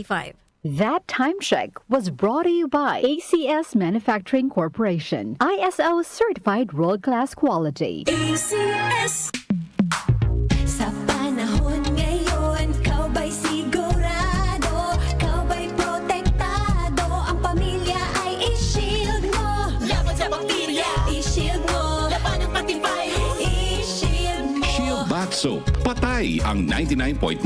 2025. That time check was brought to you by ACS Manufacturing Corporation, ISO certified world-class quality. ACS. Sa panahon ngayon, kau ba'y sigurado? Kau ba'y protektado? Ang pamilya ay i-shield mo. Laban sa bakterya, i-shield mo. Laban ng pating virus, i-shield mo. Shield Bath Soap. Patay ang 99.9%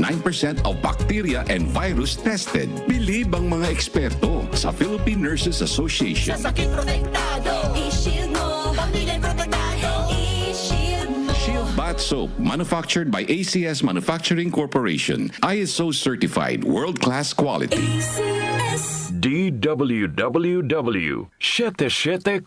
of bacteria and virus tested. Bilib ang mga eksperto sa Philippine Nurses Association. Sa sakit protektado, i-shield mo. Pamilya protektado, i-shield mo. Shield Bath Soap, manufactured by ACS Manufacturing Corporation. ISO certified, world-class quality. ACS. DWWW 774.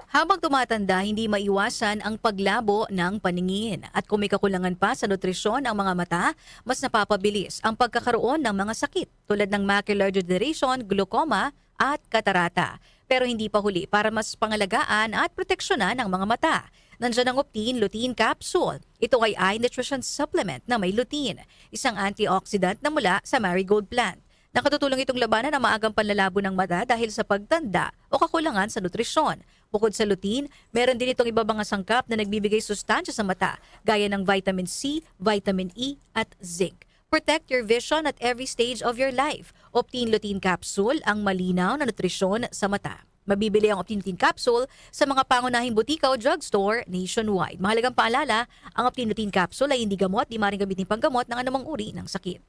Habang tumatanda, hindi maiwasan ang paglabo ng paningin. At kung may kakulangan pa sa nutrisyon ang mga mata, mas napapabilis ang pagkakaroon ng mga sakit tulad ng macular degeneration, glaucoma at katarata. Pero hindi pa huli para mas pangalagaan at proteksyonan ang mga mata. Nandiyan ang Optine Lutein Capsule. Ito ay eye nutrition supplement na may lutein, isang antioxidant na mula sa marigold plant. Nakatutulong itong labanan ang maagang panlalabo ng mata dahil sa pagtanda o kakulangan sa nutrisyon. Bukod sa lutein, meron din itong iba mga sangkap na nagbibigay sustansya sa mata, gaya ng vitamin C, vitamin E at zinc. Protect your vision at every stage of your life. Optine Lutein Capsule ang malinaw na nutrisyon sa mata. Mabibili ang Optine Lutein Capsule sa mga pangunahing butika o drugstore nationwide. Mahalagang paalala, ang Optine Lutein Capsule ay hindi gamot, di maaaring gamitin panggamot ng anumang uri ng sakit.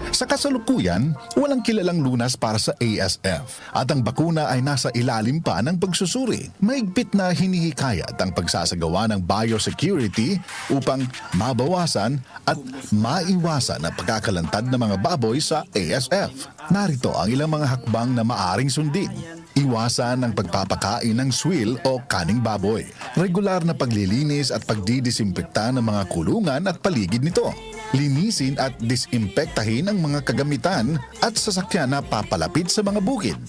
Sa kasalukuyan, walang kilalang lunas para sa ASF at ang bakuna ay nasa ilalim pa ng pagsusuri. Mahigpit na hinihikayat ang pagsasagawa ng biosecurity upang mabawasan at maiwasan ang pagkakalantad ng mga baboy sa ASF. Narito ang ilang mga hakbang na maaring sundin. Iwasan ang pagpapakain ng swill o kaning baboy. Regular na paglilinis at pagdidisimpekta ng mga kulungan at paligid nito. Linisin at disimpektahin ang mga kagamitan at sasakyan na papalapit sa mga bukid.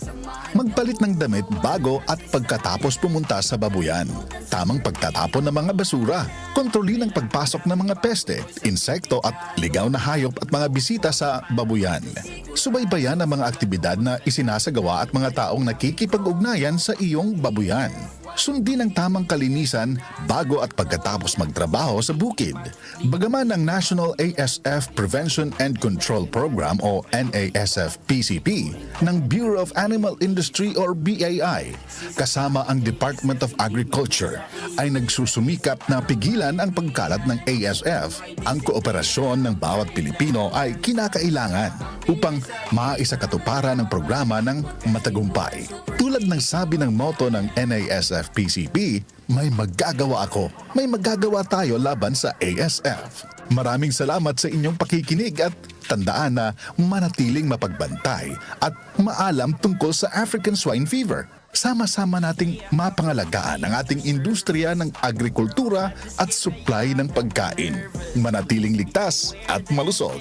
Magpalit ng damit bago at pagkatapos pumunta sa babuyan. Tamang pagtatapon ng mga basura. Kontrolin ang pagpasok ng mga peste, insekto at ligaw na hayop at mga bisita sa babuyan. Subaybayan ang mga aktibidad na isinasagawa at mga taong nakikipag-ugnayan sa iyong babuyan. Sundin ang tamang kalinisan bago at pagkatapos magtrabaho sa bukid. Bagaman ang National ASF Prevention and Control Program o NASF-PCP ng Bureau of Animal Industry or BAI, kasama ang Department of Agriculture, ay nagsusumikap na pigilan ang pagkalat ng ASF. Ang kooperasyon ng bawat Pilipino ay kinakailangan upang maisakatuparan ang programa ng matagumpay. Tulad ng sabi ng motto ng NASF-PCP, may magagawa ako, may magagawa tayo laban sa ASF. Maraming salamat sa inyong pakikinig at tandaan na manatiling mapagbantay at maalam tungkol sa African Swine Fever. Sama-sama nating mapangalagaan ang ating industriya ng agrikultura at supply ng pagkain. Manatiling ligtas at malusog.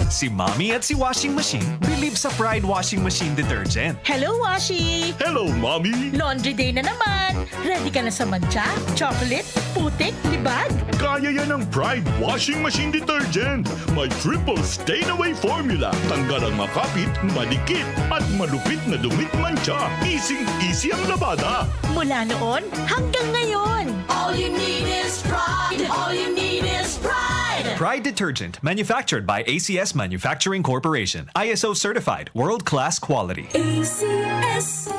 Si Mommy at si Washing Machine believe sa Pride Washing Machine Detergent. Hello, Washi! Hello, Mommy! Laundry day na naman! Ready ka na sa mancha, chocolate, putik, libag? Kaya yan ang Pride Washing Machine Detergent. May triple stain-away formula. Tanggal ang makapit, malikit, at malupit na dumit mancha. Easy ang labada. Mula noon hanggang ngayon. All you need is pride. All you need is pride. Pride Detergent, manufactured by ACS Manufacturing Corporation. ISO certified, world-class quality. ACS.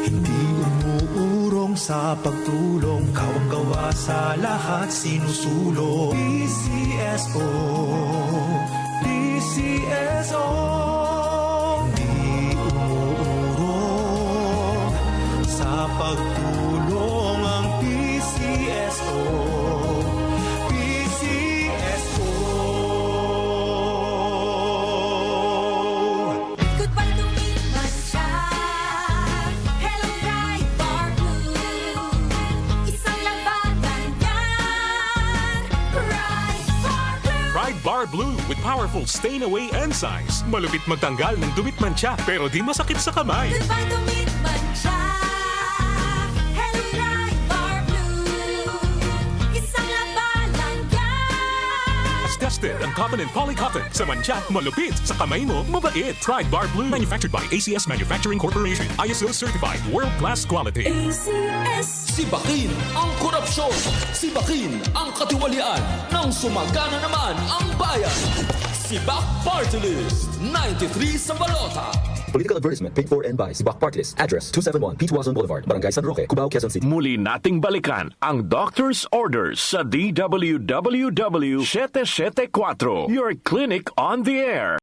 Hindi umuurong sa pagtulong, kawang-gawa sa lahat sinusulong. PCSO, PCSO. Hindi umuurong sa pagtulong ang PCSO, PCSO. Goodbye to me, mancha. Hello, bright bar blue. Isang labanan yan. Bright bar blue. Pride Bar Blue with powerful stain-away enzymes. Malupit magtanggal ng dumit mancha pero di masakit sa kamay. Goodbye to me, mancha. Hello, bright bar blue. Isang labanan yan. tested ang cotton and polycotton. Sa mancha, malupit. Sa kamay mo, mabait. Pride Bar Blue. Manufactured by ACS Manufacturing Corporation. ISO certified. World-class quality. ACS. Sibakin ang korupsyon. Sibakin ang katiwalian. Nang sumagana naman ang bayan. Sibak Party List. 93 sa balota. Political advertisement paid for and by Sibak Party List. Address 271 P. Tuazon Boulevard, Barangay San Roque, Cubao, Quezon City. Muli nating balikan ang Doctor's Orders sa DWWW 774, your clinic on the air.